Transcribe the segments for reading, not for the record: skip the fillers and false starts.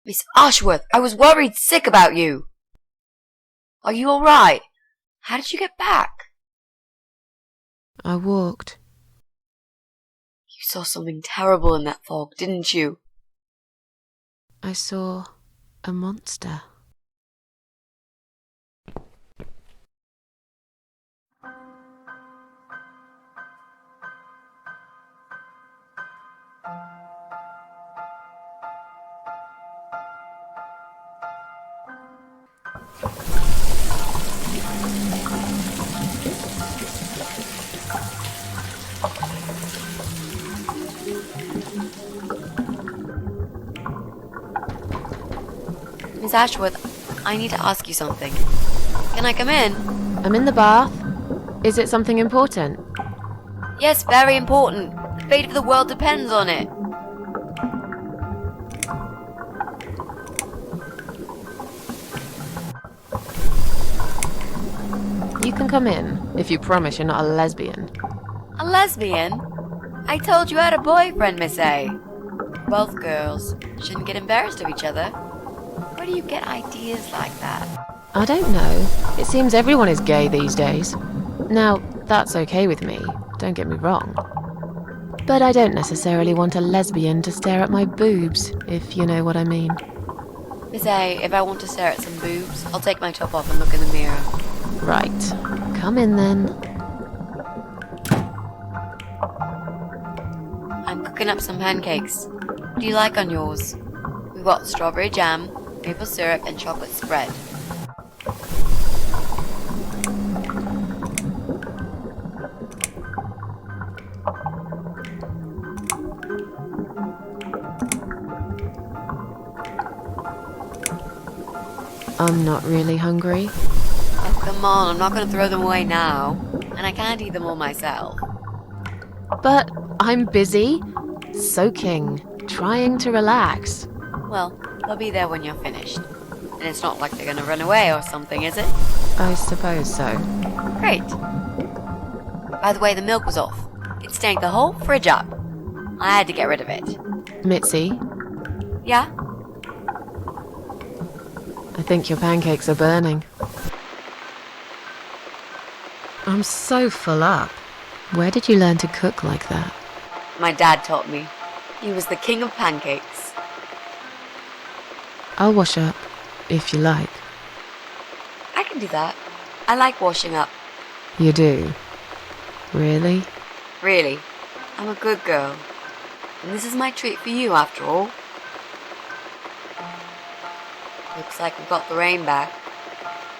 Miss Ashworth, I was worried sick about you. Are you all right? How did you get back? I walked. You saw something terrible in that fog, didn't you? I saw a monster. Miss Ashworth, I need to ask you something. Can I come in? I'm in the bath. Is it something important? Yes, very important. The fate of the world depends on it. You can come in, if you promise you're not a lesbian. A lesbian? I told you I had a boyfriend, Miss A. Both girls shouldn't get embarrassed of each other. Where do you get ideas like that? I don't know. It seems everyone is gay these days. Now, that's okay with me, don't get me wrong. But I don't necessarily want a lesbian to stare at my boobs, if you know what I mean. Miss A, if I want to stare at some boobs, I'll take my top off and look in the mirror. Right. Come in then. I'm cooking up some pancakes. What do you like on yours? We've got strawberry jam, maple syrup, and chocolate spread. I'm not really hungry. Oh, come on, I'm not going to throw them away now. And I can't eat them all myself. But I'm busy, soaking, trying to relax. Well, they'll be there when you're finished. And it's not like they're going to run away or something, is it? I suppose so. Great. By the way, the milk was off. It stank the whole fridge up. I had to get rid of it. Mitzi, Yeah? I think your pancakes are burning. I'm so full up. Where did you learn to cook like that? My dad taught me. He was the king of pancakes. I'll wash up, if you like. I can do that. I like washing up. You do? Really? Really. I'm a good girl. And this is my treat for you, after all. Looks like we've got the rain back.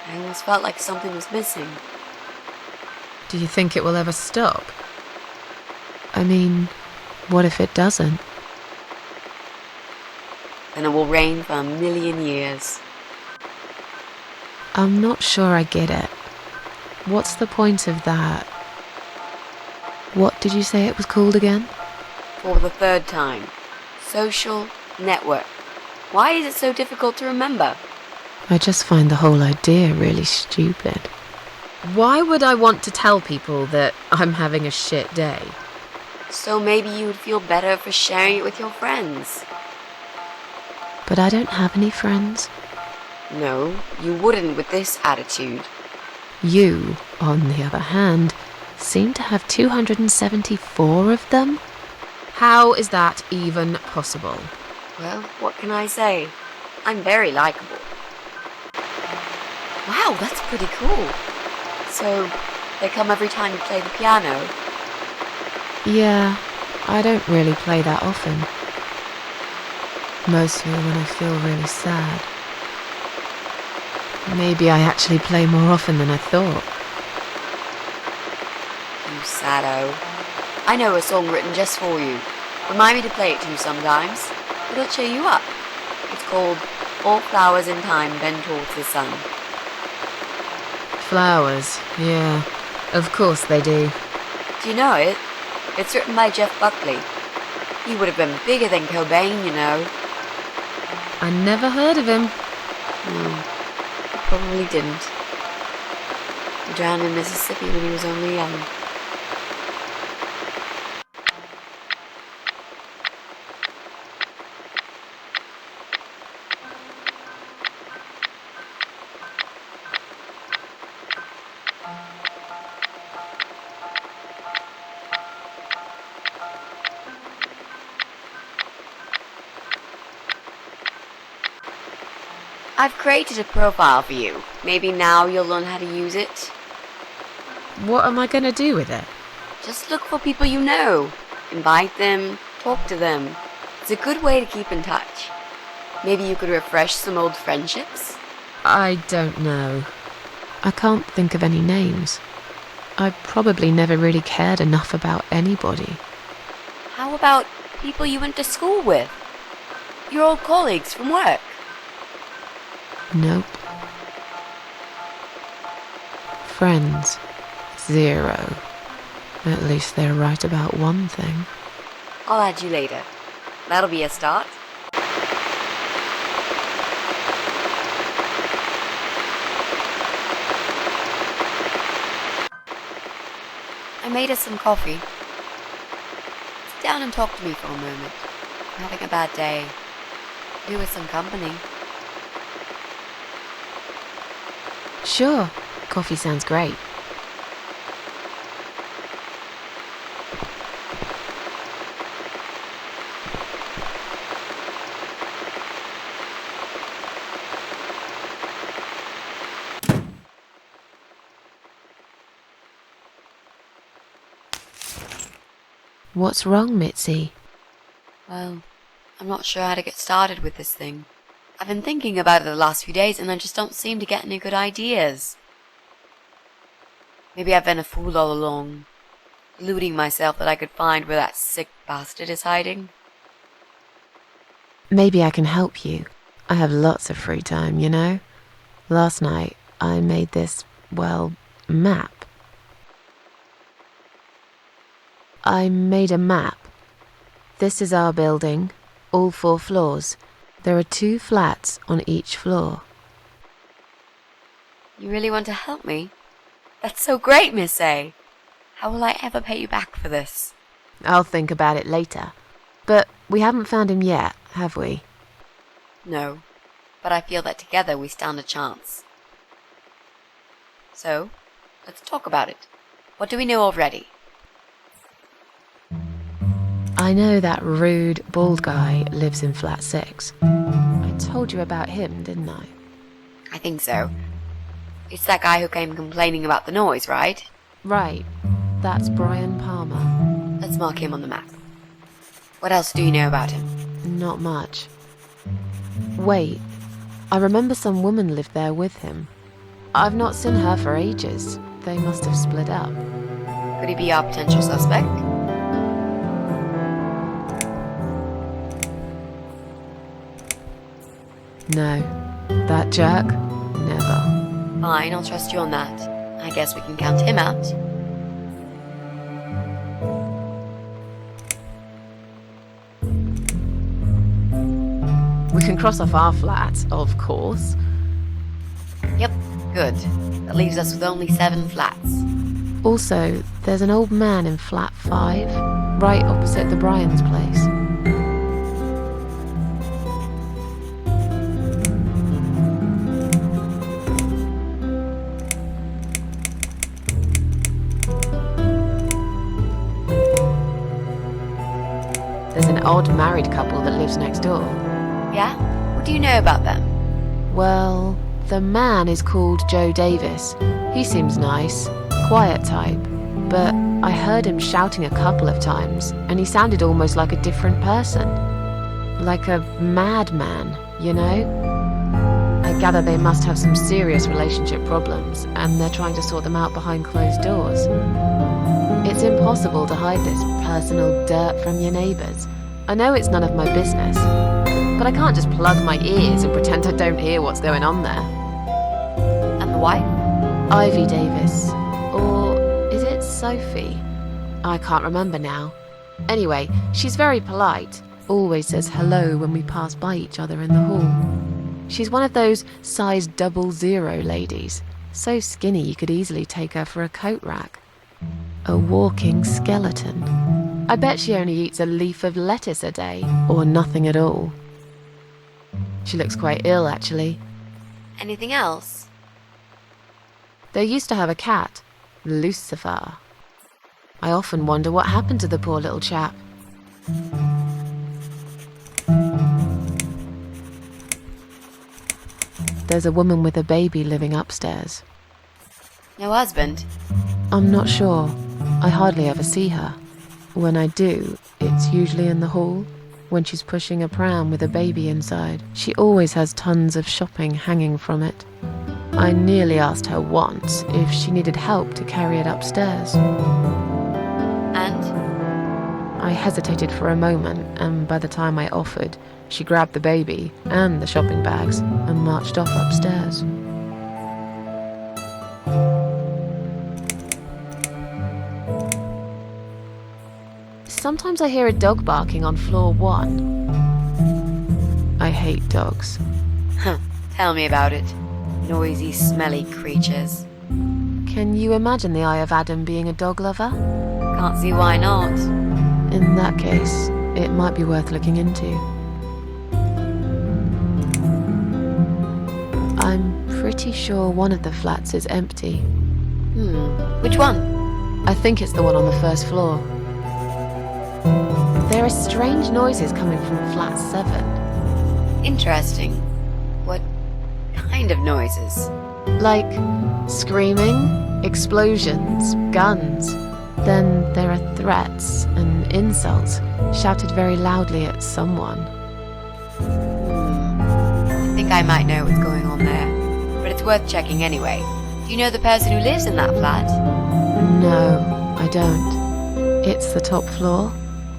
I almost felt like something was missing. Do you think it will ever stop? I mean, what if it doesn't? Then it will rain for 1,000,000 years. I'm not sure I get it. What's the point of that? What did you say it was called again? For the third time. Social network. Why is it so difficult to remember? I just find the whole idea really stupid. Why would I want to tell people that I'm having a shit day? So maybe you would feel better for sharing it with your friends. But I don't have any friends. No, you wouldn't with this attitude. You, on the other hand, seem to have 274 of them? How is that even possible? Well, what can I say? I'm very likable. Wow, that's pretty cool. So, they come every time you play the piano? Yeah, I don't really play that often. Mostly when I feel really sad. Maybe I actually play more often than I thought. You saddo. I know a song written just for you. Remind me to play it to you sometimes. It'll cheer you up. It's called All Flowers in Time Bend Towards the Sun. Flowers, yeah. Of course they do. Do you know it? It's written by Jeff Buckley. He would have been bigger than Cobain, you know. I never heard of him. No, he probably didn't. He drowned in Mississippi when he was only young. I've created a profile for you. Maybe now you'll learn how to use it. What am I going to do with it? Just look for people you know. Invite them, talk to them. It's a good way to keep in touch. Maybe you could refresh some old friendships? I don't know. I can't think of any names. I probably never really cared enough about anybody. How about people you went to school with? Your old colleagues from work? Nope. Friends. 0. At least they're right about one thing. I'll add you later. That'll be a start. I made us some coffee. Sit down and talk to me for a moment. I'm having a bad day. Do with some company. Sure. Coffee sounds great. What's wrong, Mitzi? Well, I'm not sure how to get started with this thing. I've been thinking about it the last few days and I just don't seem to get any good ideas. Maybe I've been a fool all along, deluding myself that I could find where that sick bastard is hiding. Maybe I can help you. I have lots of free time, you know? Last night, I made this, map. I made a map. This is our building, all 4 floors. There are 2 flats on each floor. You really want to help me? That's so great, Miss A. How will I ever pay you back for this? I'll think about it later. But we haven't found him yet, have we? No, but I feel that together we stand a chance. So, let's talk about it. What do we know already? I know that rude, bald guy lives in flat 6. I told you about him, didn't I? I think so. It's that guy who came complaining about the noise, right? Right. That's Brian Palmer. Let's mark him on the map. What else do you know about him? Not much. Wait. I remember some woman lived there with him. I've not seen her for ages. They must have split up. Could he be our potential suspect? No. That jerk? Never. Fine, I'll trust you on that. I guess we can count him out. We can cross off our flat, of course. Yep, good. That leaves us with only 7 flats. Also, there's an old man in flat 5, right opposite the Brian's place. There's an odd married couple that lives next door. Yeah? What do you know about them? Well, the man is called Joe Davis. He seems nice, quiet type, but I heard him shouting a couple of times, and he sounded almost like a different person. Like a madman, you know? I gather they must have some serious relationship problems, and they're trying to sort them out behind closed doors. It's impossible to hide this personal dirt from your neighbours. I know it's none of my business, but I can't just plug my ears and pretend I don't hear what's going on there. And the wife? Ivy Davis. Or is it Sophie? I can't remember now. Anyway, she's very polite. Always says hello when we pass by each other in the hall. She's one of those size 00 ladies. So skinny you could easily take her for a coat rack. A walking skeleton. I bet she only eats a leaf of lettuce a day, or nothing at all. She looks quite ill, actually. Anything else? They used to have a cat, Lucifer. I often wonder what happened to the poor little chap. there's a woman with a baby living upstairs. No husband? I'm not sure. I hardly ever see her. When I do, it's usually in the hall, when she's pushing a pram with a baby inside. She always has tons of shopping hanging from it. I nearly asked her once if she needed help to carry it upstairs. And? I hesitated for a moment, and by the time I offered, she grabbed the baby and the shopping bags and marched off upstairs. Sometimes I hear a dog barking on floor 1. I hate dogs. Tell me about it. Noisy, smelly creatures. Can you imagine the Eye of Adam being a dog lover? Can't see why not. In that case, it might be worth looking into. I'm pretty sure one of the flats is empty. Which one? I think it's the one on the first floor. There are strange noises coming from flat 7. Interesting. What kind of noises? Like screaming, explosions, guns. Then there are threats and insults shouted very loudly at someone. I think I might know what's going on there, but it's worth checking anyway. Do you know the person who lives in that flat? No, I don't. It's the top floor.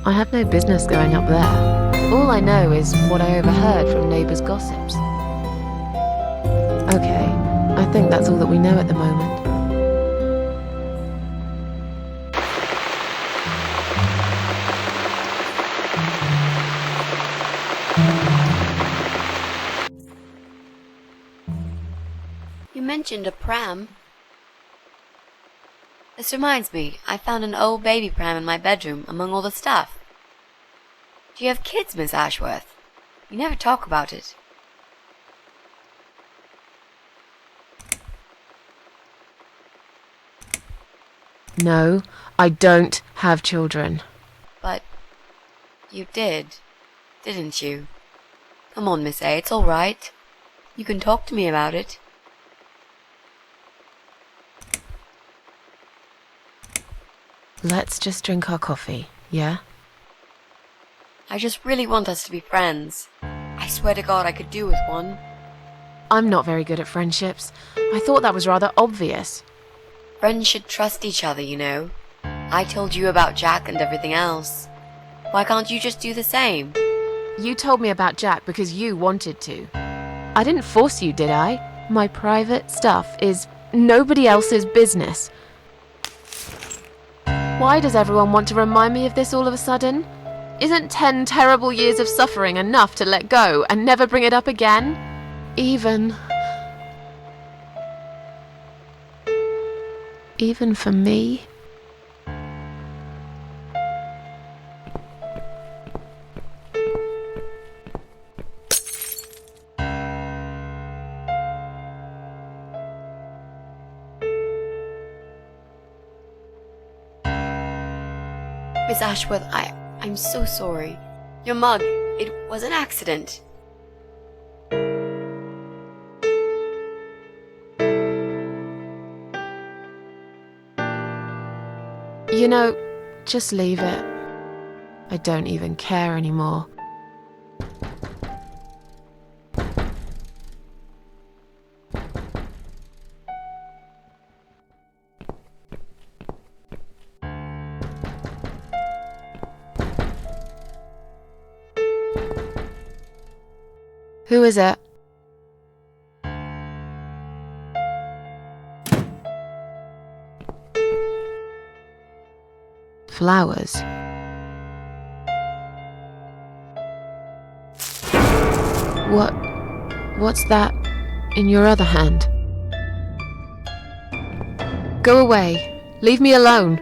I have no business going up there. All I know is what I overheard from neighbours' gossips. Okay, I think that's all that we know at the moment. You mentioned a pram. This reminds me, I found an old baby pram in my bedroom among all the stuff. Do you have kids, Miss Ashworth? You never talk about it. No, I don't have children. But you did, didn't you? Come on, Miss A, it's all right. You can talk to me about it. Let's just drink our coffee, yeah? I just really want us to be friends. I swear to God I could do with one. I'm not very good at friendships. I thought that was rather obvious. Friends should trust each other, you know. I told you about Jack and everything else. Why can't you just do the same? You told me about Jack because you wanted to. I didn't force you, did I? My private stuff is nobody else's business. Why does everyone want to remind me of this all of a sudden? Isn't 10 terrible years of suffering enough to let go and never bring it up again? Even for me? Miss Ashworth, I'm so sorry. Your mug, it was an accident. You know, just leave it. I don't even care anymore. Who is it? Flowers. What's that in your other hand? Go away. Leave me alone.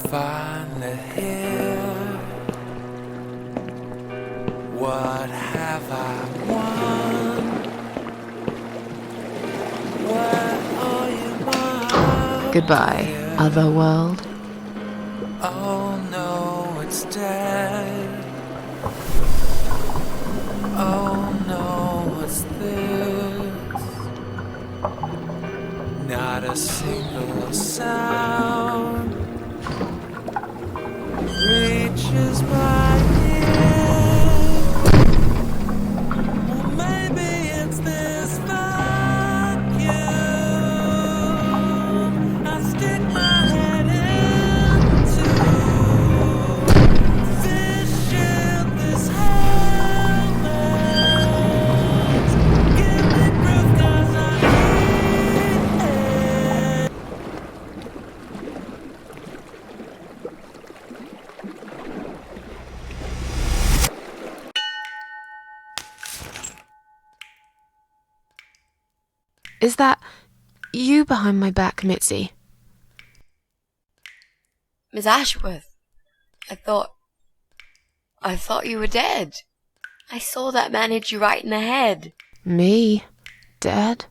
finally here. What have I won? Where are you, my Goodbye, dear? otherworld. Oh no, it's dead. Oh no, what's this? Not a single sound reaches my ear. Well, maybe it's this vacuum. I stick my head into. Fish in this helmet. Give me proof 'cause I need it. Is that you behind my back, Mitzi? Miss Ashworth, I thought you were dead. I saw that man hit you right in the head. Me? Dead?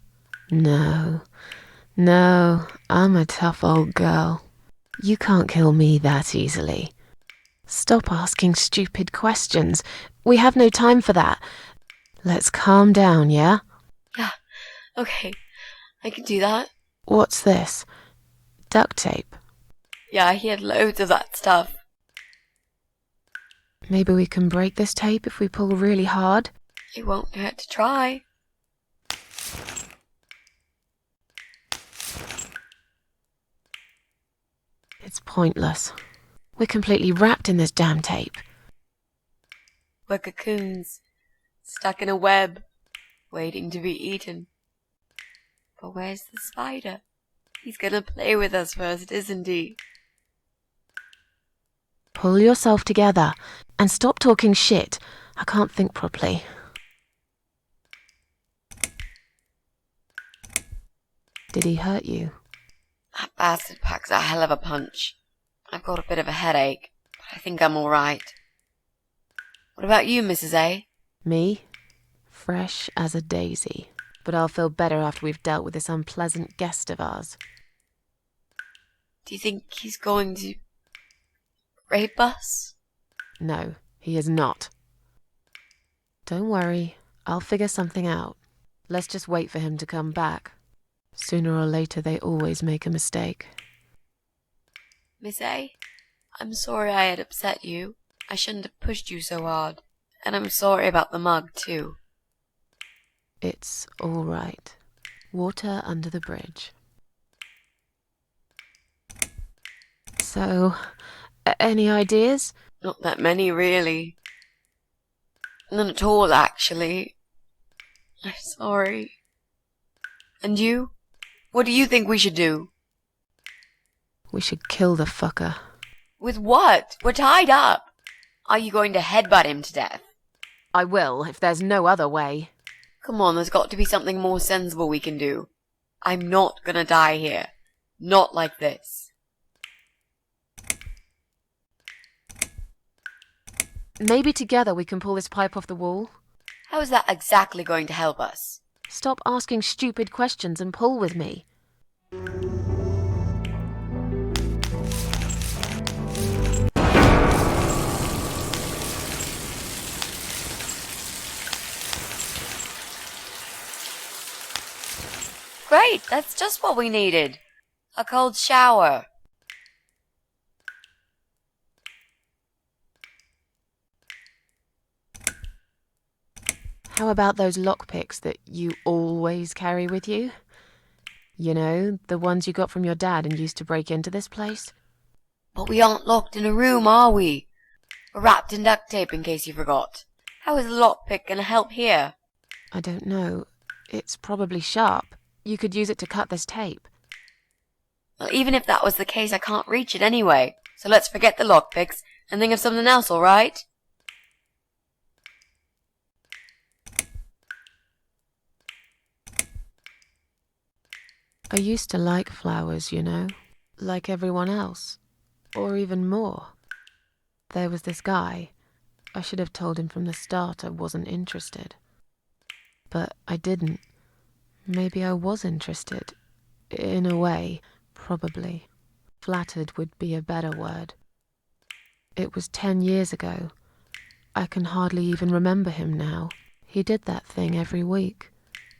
No. No, I'm a tough old girl. You can't kill me that easily. Stop asking stupid questions. We have no time for that. Let's calm down, yeah? Yeah, okay, I can do that. What's this? Duct tape. Yeah, he had loads of that stuff. Maybe we can break this tape if we pull really hard? It won't hurt to try. It's pointless. We're completely wrapped in this damn tape. We're cocoons, stuck in a web, waiting to be eaten. But where's the spider? He's gonna play with us first, isn't he? Pull yourself together and stop talking shit. I can't think properly. Did he hurt you? That bastard packs a hell of a punch. I've got a bit of a headache, but I think I'm all right. What about you, Mrs. A? Me? Fresh as a daisy. But I'll feel better after we've dealt with this unpleasant guest of ours. Do you think he's going to rape us? No, he is not. Don't worry, I'll figure something out. Let's just wait for him to come back. Sooner or later, they always make a mistake. Miss A, I'm sorry I had upset you. I shouldn't have pushed you so hard. And I'm sorry about the mug, too. It's all right. Water under the bridge. So, any ideas? Not that many, really. None at all, actually. I'm sorry. And you? What do you think we should do? We should kill the fucker. With what? We're tied up. Are you going to headbutt him to death? I will, if there's no other way. Come on, there's got to be something more sensible we can do. I'm not gonna die here. Not like this. Maybe together we can pull this pipe off the wall? How is that exactly going to help us? Stop asking stupid questions and pull with me. Great, that's just what we needed. A cold shower. How about those lockpicks that you always carry with you? You know, the ones you got from your dad and used to break into this place? But we aren't locked in a room, are we? We're wrapped in duct tape in case you forgot. How is a lockpick gonna help here? I don't know. It's probably sharp. You could use it to cut this tape. Well, even if that was the case, I can't reach it anyway. So let's forget the lockpicks and think of something else, alright? I used to like flowers, you know, like everyone else. or even more. There was this guy. I should have told him from the start I wasn't interested. But I didn't. Maybe I was interested. In a way, probably. Flattered would be a better word. It was 10 years ago. I can hardly even remember him now. He did that thing every week,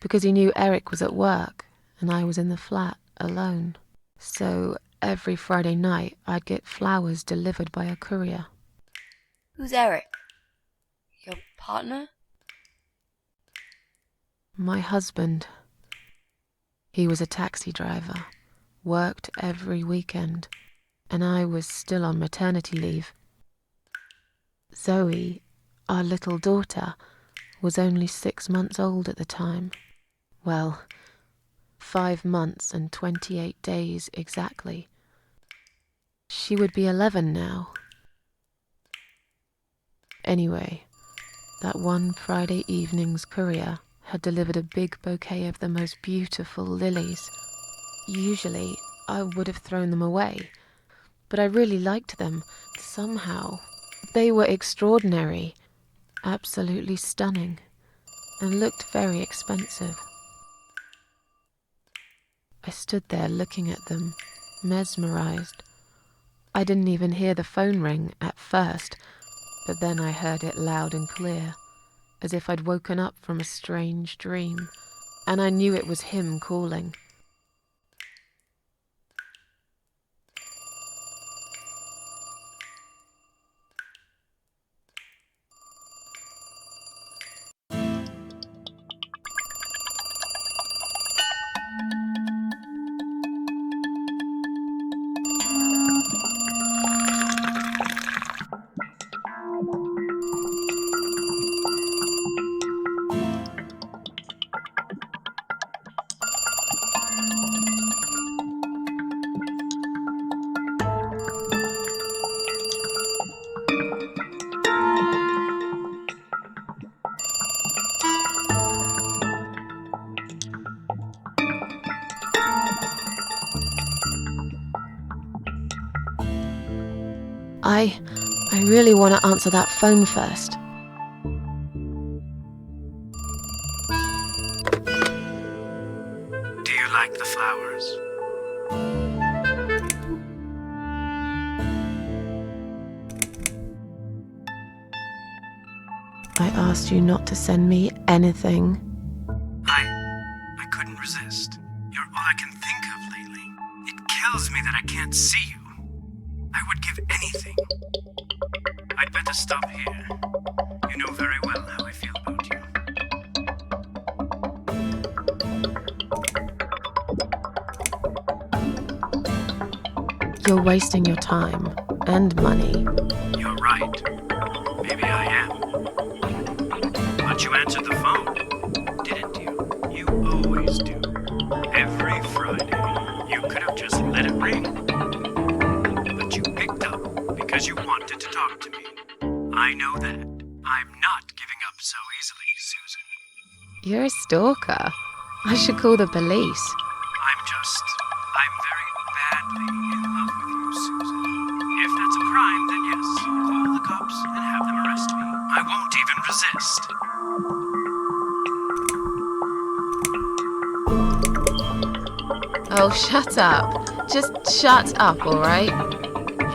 because he knew Eric was at work and I was in the flat alone. So every Friday night I'd get flowers delivered by a courier. Who's Eric? Your partner? My husband. He was a taxi driver, worked every weekend, and I was still on maternity leave. Zoe, our little daughter, was only 6 months old at the time. Well, 5 months and 28 days exactly. She would be 11 now. Anyway, that one Friday evening's courier had delivered a big bouquet of the most beautiful lilies. Usually, I would have thrown them away, but I really liked them, somehow. They were extraordinary, absolutely stunning, and looked very expensive. I stood there looking at them, mesmerized. I didn't even hear the phone ring at first, but then I heard it loud and clear, as if I'd woken up from a strange dream, and I knew it was him calling. I really want to answer that phone first. Do you like the flowers? I asked you not to send me anything. I couldn't resist. You're all I can think of lately. It kills me that I can't see you. I would give anything. I'd better stop here. You know very well how I feel about you. You're wasting your time and money. You're right. Maybe I am. But you answered the phone, didn't you? You always do. Every Friday. You could have just let it ring. But you picked up because you wanted to talk to me. I know that. I'm not giving up so easily, Susan. You're a stalker. I should call the police. I'm very badly in love with you, Susan. If that's a crime, then yes, call the cops and have them arrest me. I won't even resist. Oh, shut up. Just shut up, all right?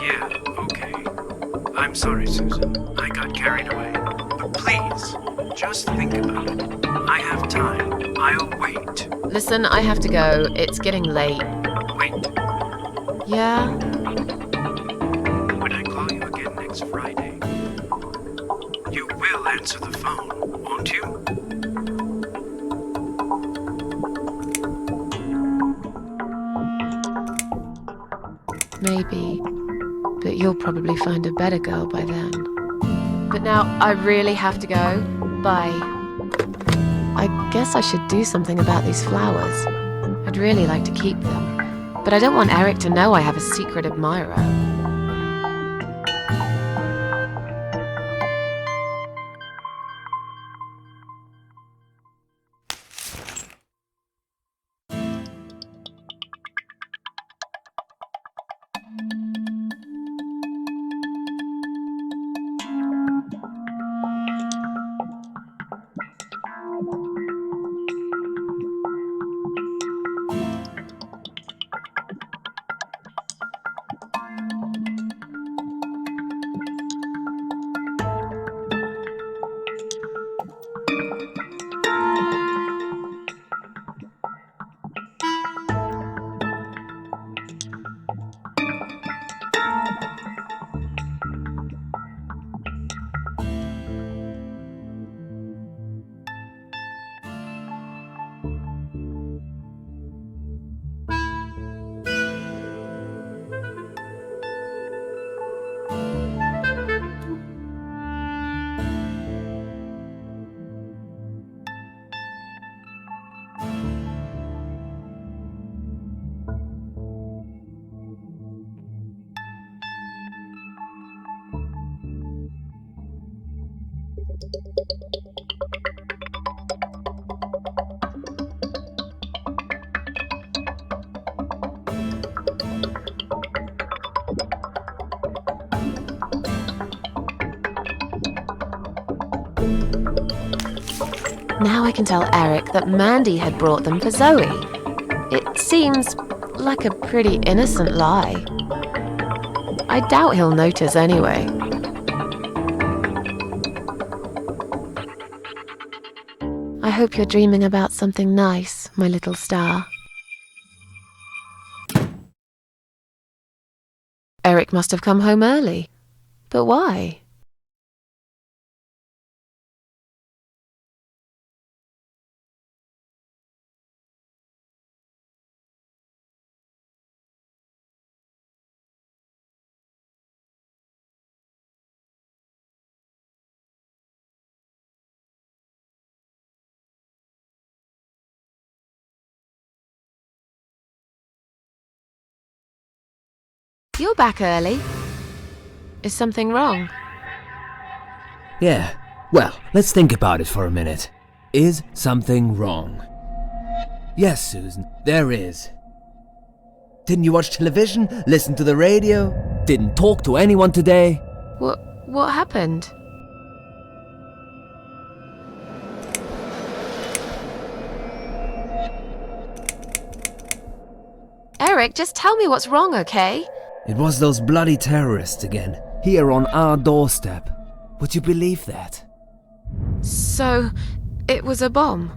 Yeah, okay. I'm sorry, Susan. I got carried away. But please, just think about it. I have time. I'll wait. Listen, I have to go. It's getting late. Wait. Yeah? When I call you again next Friday, you will answer the phone, won't you? Maybe. But you'll probably find a better girl by then. But now I really have to go. Bye. I guess I should do something about these flowers. I'd really like to keep them. But I don't want Eric to know I have a secret admirer. Now I can tell Eric that Mandy had brought them for Zoe. It seems like a pretty innocent lie. I doubt he'll notice anyway. I hope you're dreaming about something nice, my little star. Eric must have come home early. But why? You're back early. Is something wrong? Yeah, well, let's think about it for a minute. Is something wrong? Yes, Susan, there is. Didn't you watch television? Listen to the radio? Didn't talk to anyone today? What happened? Eric, just tell me what's wrong, okay? It was those bloody terrorists again, here on our doorstep. Would you believe that? So, it was a bomb?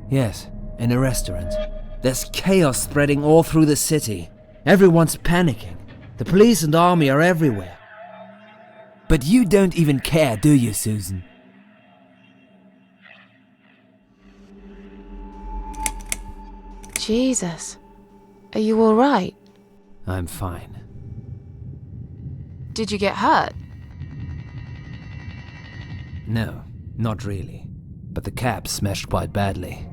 Yes, in a restaurant. There's chaos spreading all through the city. Everyone's panicking. The police and army are everywhere. But you don't even care, do you, Susan? Jesus. Are you alright? I'm fine. Did you get hurt? No, not really. But the cab smashed quite badly.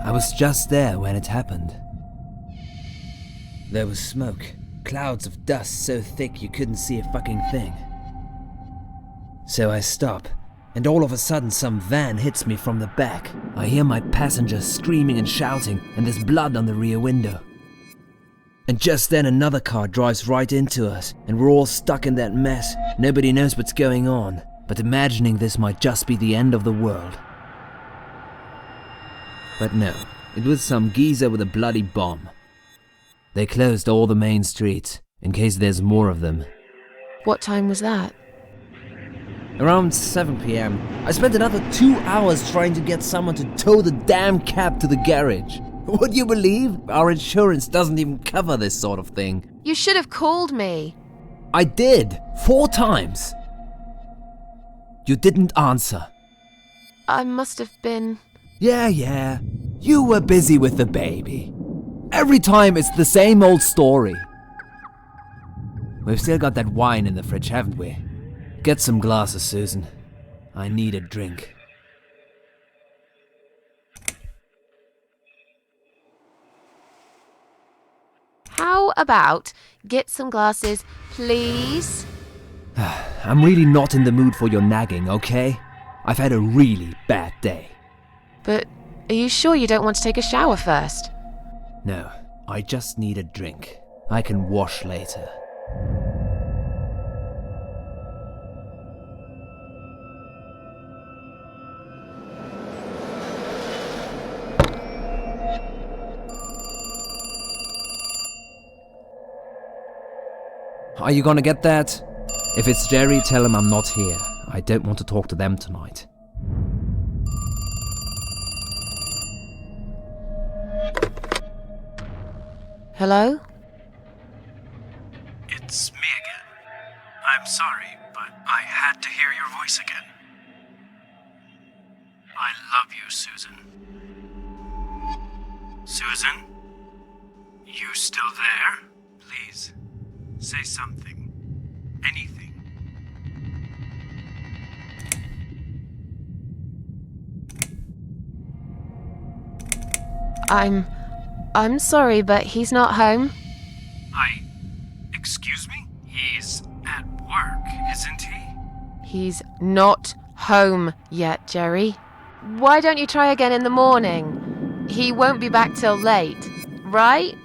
I was just there when it happened. There was smoke. Clouds of dust so thick you couldn't see a fucking thing. So I stop, and all of a sudden some van hits me from the back. I hear my passengers screaming and shouting, and there's blood on the rear window. And just then another car drives right into us, and we're all stuck in that mess. Nobody knows what's going on, but imagining this might just be the end of the world. But no, it was some geezer with a bloody bomb. They closed all the main streets, in case there's more of them. What time was that? Around 7 p.m., I spent another 2 hours trying to get someone to tow the damn cab to the garage. Would you believe? Our insurance doesn't even cover this sort of thing. You should have called me. I did, 4 times. You didn't answer. I must have been... Yeah. You were busy with the baby. Every time it's the same old story. We've still got that wine in the fridge, haven't we? Get some glasses, Susan. I need a drink. How about get some glasses, please? I'm really not in the mood for your nagging, okay? I've had a really bad day. But are you sure you don't want to take a shower first? No, I just need a drink. I can wash later. Are you gonna get that? If it's Jerry, tell him I'm not here. I don't want to talk to them tonight. Hello? It's me again. I'm sorry, but I had to hear your voice again. I love you, Susan. Susan? You still there? Please, say something. Anything. I'm sorry, but he's not home. Excuse me? He's at work, isn't he? He's not home yet, Jerry. Why don't you try again in the morning? He won't be back till late, right?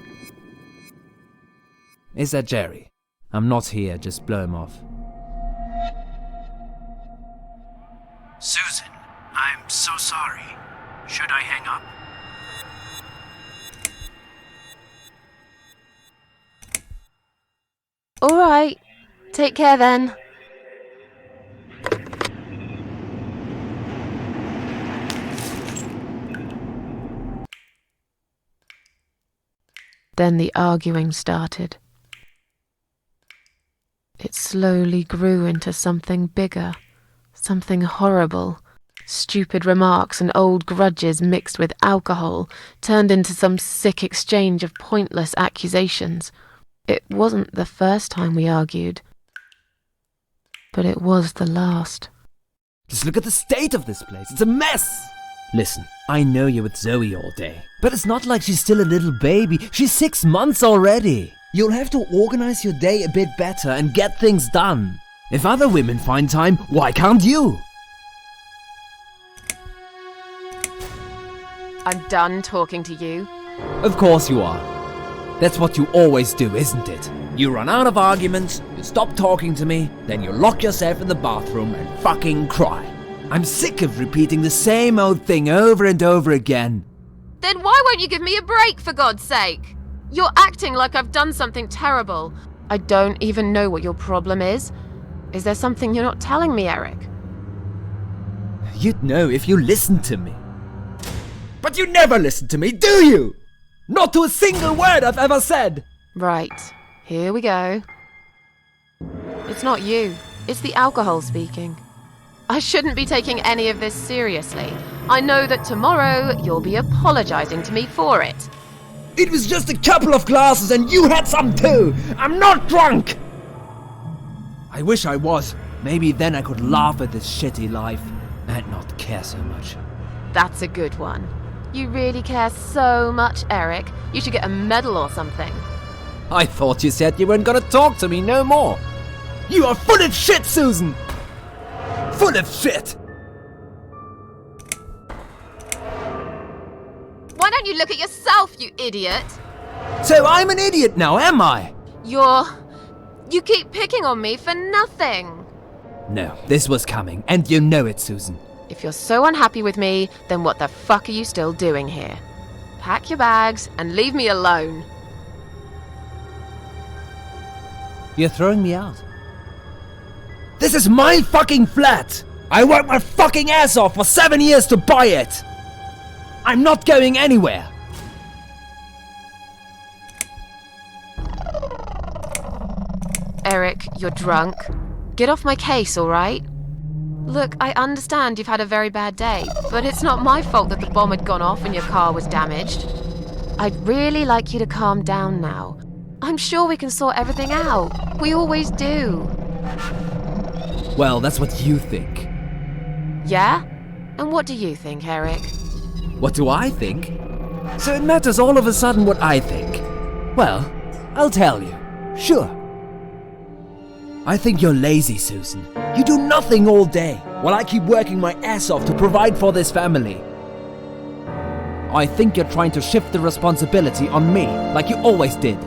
Is that Jerry? I'm not here, just blow him off. Susan, I'm so sorry. Should I hang up? All right. Take care then. Then the arguing started. It slowly grew into something bigger, something horrible. Stupid remarks and old grudges mixed with alcohol turned into some sick exchange of pointless accusations. It wasn't the first time we argued, but it was the last. Just look at the state of this place. It's a mess! Listen, I know you're with Zoe all day, but it's not like she's still a little baby. She's 6 months already. You'll have to organize your day a bit better and get things done. If other women find time, why can't you? I'm done talking to you. Of course you are. That's what you always do, isn't it? You run out of arguments, you stop talking to me, then you lock yourself in the bathroom and fucking cry. I'm sick of repeating the same old thing over and over again. Then why won't you give me a break, for God's sake? You're acting like I've done something terrible. I don't even know what your problem is. Is there something you're not telling me, Eric? You'd know if you listened to me. But you never listen to me, do you? Not to a single word I've ever said. Right, here we go. It's not you, it's the alcohol speaking. I shouldn't be taking any of this seriously. I know that tomorrow you'll be apologizing to me for it. It was just a couple of glasses and you had some too. I'm not drunk. I wish I was. Maybe then I could laugh at this shitty life and not care so much. That's a good one. You really care so much, Eric. You should get a medal or something. I thought you said you weren't gonna talk to me no more. You are full of shit, Susan. Full of shit. Why don't you look at yourself, you idiot? So I'm an idiot now, am I? You keep picking on me for nothing. No, this was coming, and you know it, Susan. If you're so unhappy with me, then what the fuck are you still doing here? Pack your bags and leave me alone. You're throwing me out. This is my fucking flat! I worked my fucking ass off for 7 years to buy it! I'm not going anywhere! Eric, you're drunk. Get off my case, all right? Look, I understand you've had a very bad day, but it's not my fault that the bomb had gone off and your car was damaged. I'd really like you to calm down now. I'm sure we can sort everything out. We always do. Well, that's what you think. Yeah? And what do you think, Eric? What do I think? So it matters all of a sudden what I think. Well, I'll tell you. Sure. I think you're lazy, Susan. You do nothing all day, while I keep working my ass off to provide for this family. I think you're trying to shift the responsibility on me, like you always did.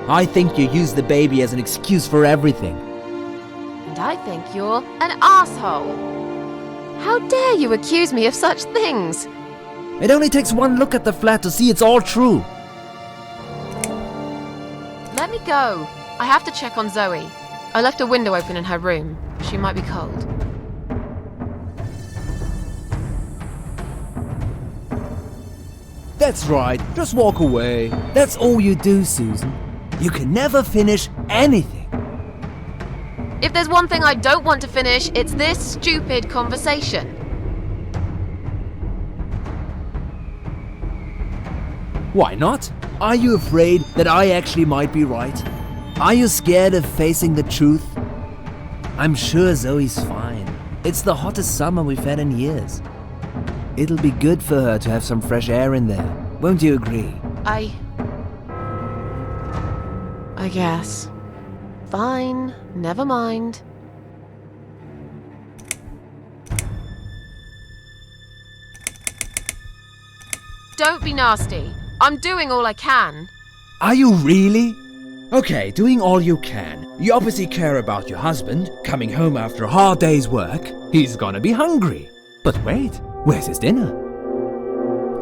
I think you use the baby as an excuse for everything. And I think you're an asshole. How dare you accuse me of such things? It only takes one look at the flat to see it's all true. Let me go. I have to check on Zoe. I left a window open in her room. She might be cold. That's right, just walk away. That's all you do, Susan. You can never finish anything. If there's one thing I don't want to finish, it's this stupid conversation. Why not? Are you afraid that I actually might be right? Are you scared of facing the truth? I'm sure Zoe's fine. It's the hottest summer we've had in years. It'll be good for her to have some fresh air in there. Won't you agree? I guess. Fine, never mind. Don't be nasty. I'm doing all I can. Are you really? Okay, doing all you can. You obviously care about your husband. Coming home after a hard day's work, he's gonna be hungry. But wait, where's his dinner?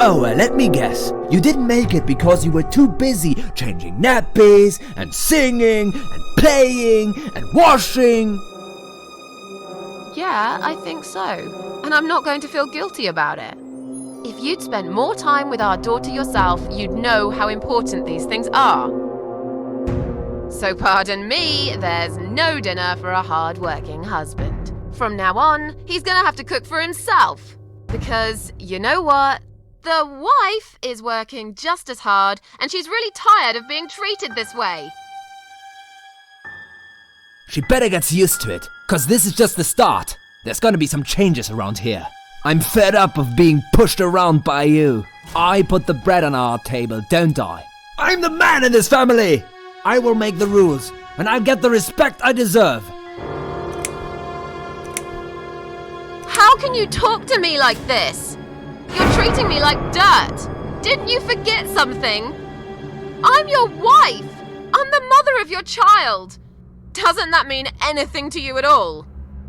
Oh, let me guess. You didn't make it because you were too busy changing nappies and singing and playing and washing. Yeah, I think so. And I'm not going to feel guilty about it. If you'd spent more time with our daughter yourself, you'd know how important these things are. So pardon me, there's no dinner for a hard-working husband. From now on, he's gonna have to cook for himself. Because, you know what? The wife is working just as hard, and she's really tired of being treated this way. She better get used to it, cause this is just the start. There's gonna be some changes around here. I'm fed up of being pushed around by you. I put the bread on our table, don't I? I'm the man in this family! I will make the rules, and I'll get the respect I deserve. How can you talk to me like this? You're treating me like dirt. Didn't you forget something? I'm your wife. I'm the mother of your child. Doesn't that mean anything to you at all?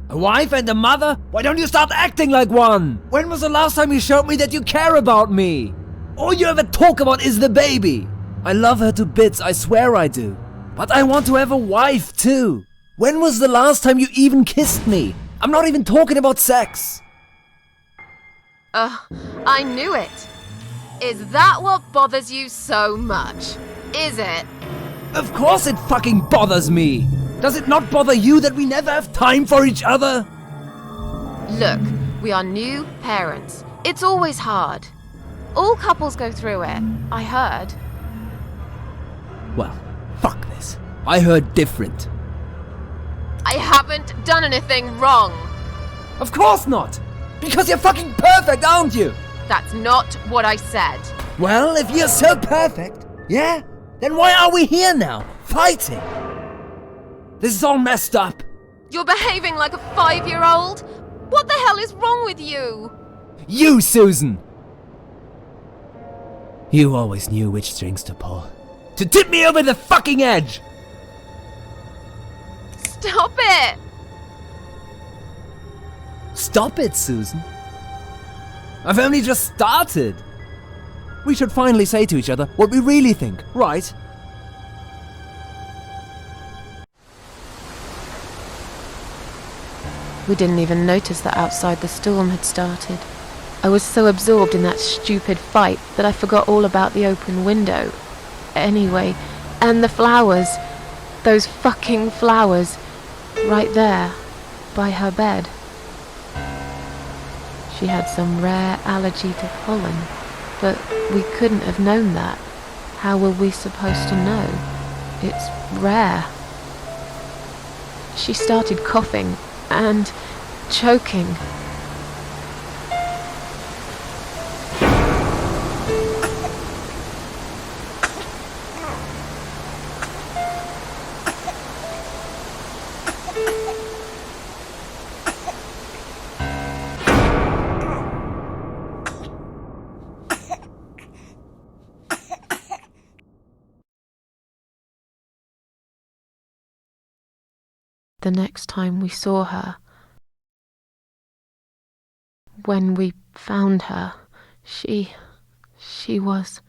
A wife and a mother? Why don't you start acting like one? When was the last time you showed me that you care about me? All you ever talk about is the baby. I love her to bits, I swear I do. But I want to have a wife too. When was the last time you even kissed me? I'm not even talking about sex. I knew it. Is that what bothers you so much? Is it? Of course it fucking bothers me. Does it not bother you that we never have time for each other? Look, we are new parents. It's always hard. All couples go through it, I heard. Well, fuck this. I heard different. I haven't done anything wrong. Of course not! Because you're fucking perfect, aren't you? That's not what I said. Well, if you're so perfect, yeah? Then why are we here now, fighting? This is all messed up. You're behaving like a 5-year-old? What the hell is wrong with you? You, Susan! You always knew which strings to pull. To tip me over the fucking edge! Stop it! Stop it, Susan. I've only just started. We should finally say to each other what we really think, right? We didn't even notice that outside the storm had started. I was so absorbed in that stupid fight that I forgot all about the open window. Anyway, and the flowers. Those fucking flowers. Right there, by her bed. She had some rare allergy to pollen, but we couldn't have known that. How were we supposed to know? It's rare. She started coughing and choking. The next time we saw her, when we found her, she was...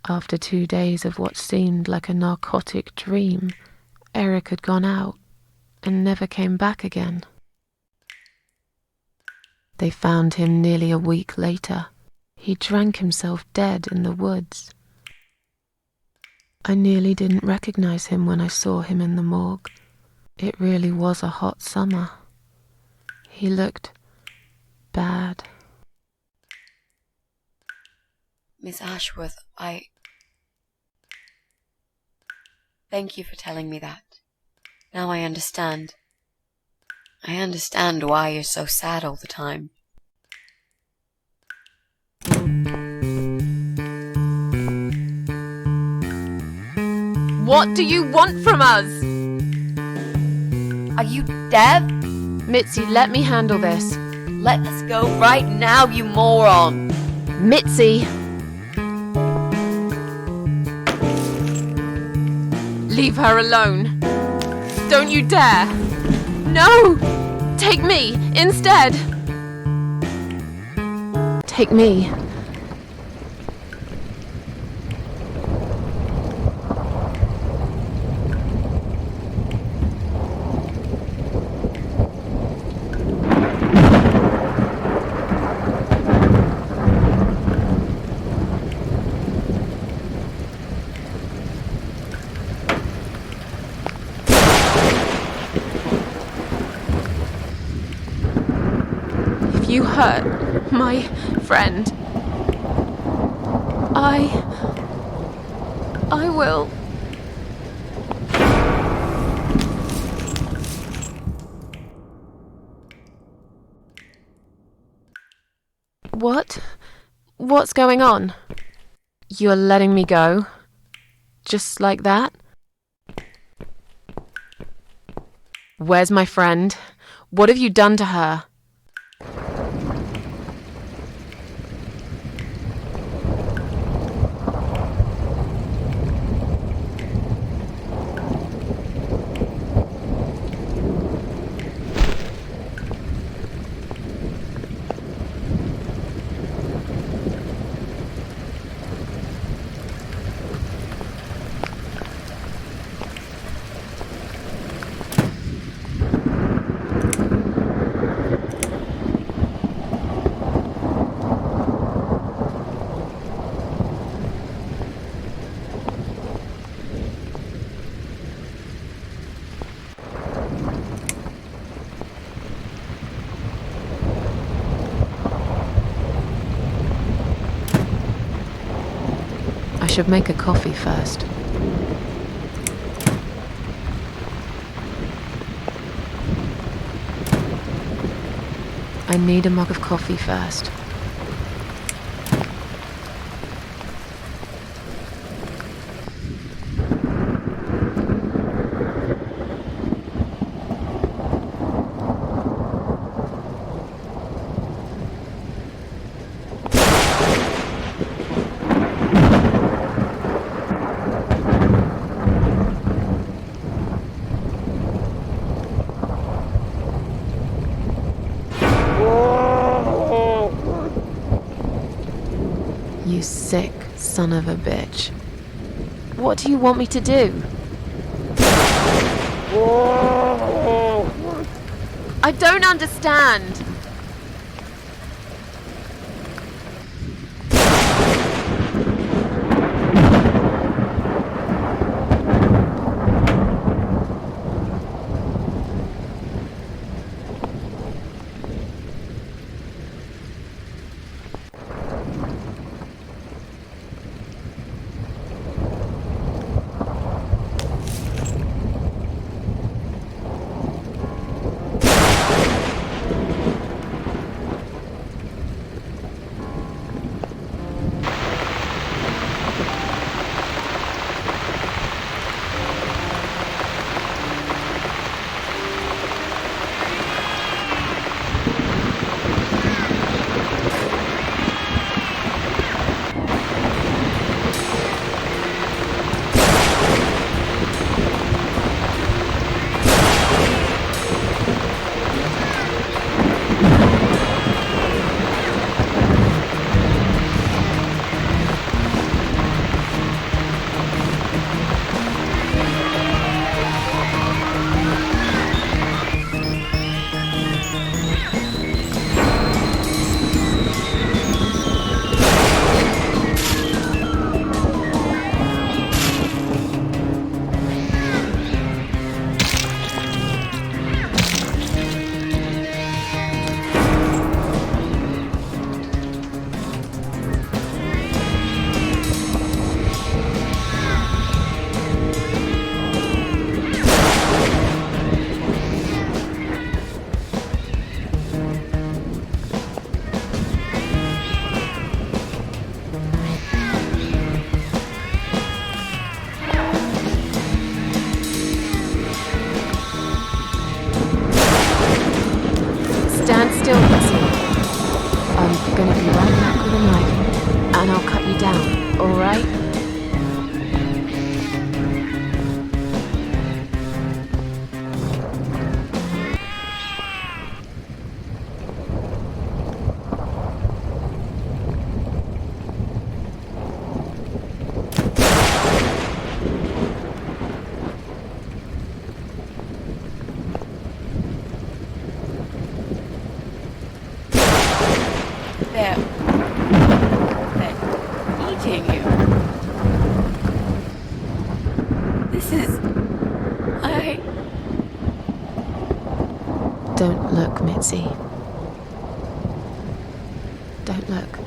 After 2 days of what seemed like a narcotic dream, Eric had gone out and never came back again. They found him nearly a week later. He drank himself dead in the woods. I nearly didn't recognize him when I saw him in the morgue. It really was a hot summer. He looked bad. Miss Ashworth, Thank you for telling me that. Now I understand. I understand why you're so sad all the time. What do you want from us? Are you Dev? Mitzi, let me handle this. Let's go right now, you moron! Mitzi! Leave her alone. Don't you dare! No! Take me instead! Take me. If you hurt my friend, I will. What? What's going on? You're letting me go? Just like that? Where's my friend? What have you done to her? I should make a coffee first. I need a mug of coffee first. You sick son of a bitch. What do you want me to do? I don't understand. I'll be right back with a knife, and I'll cut you down, alright? They're eating you. This is... Don't look, Mitzi. Don't look.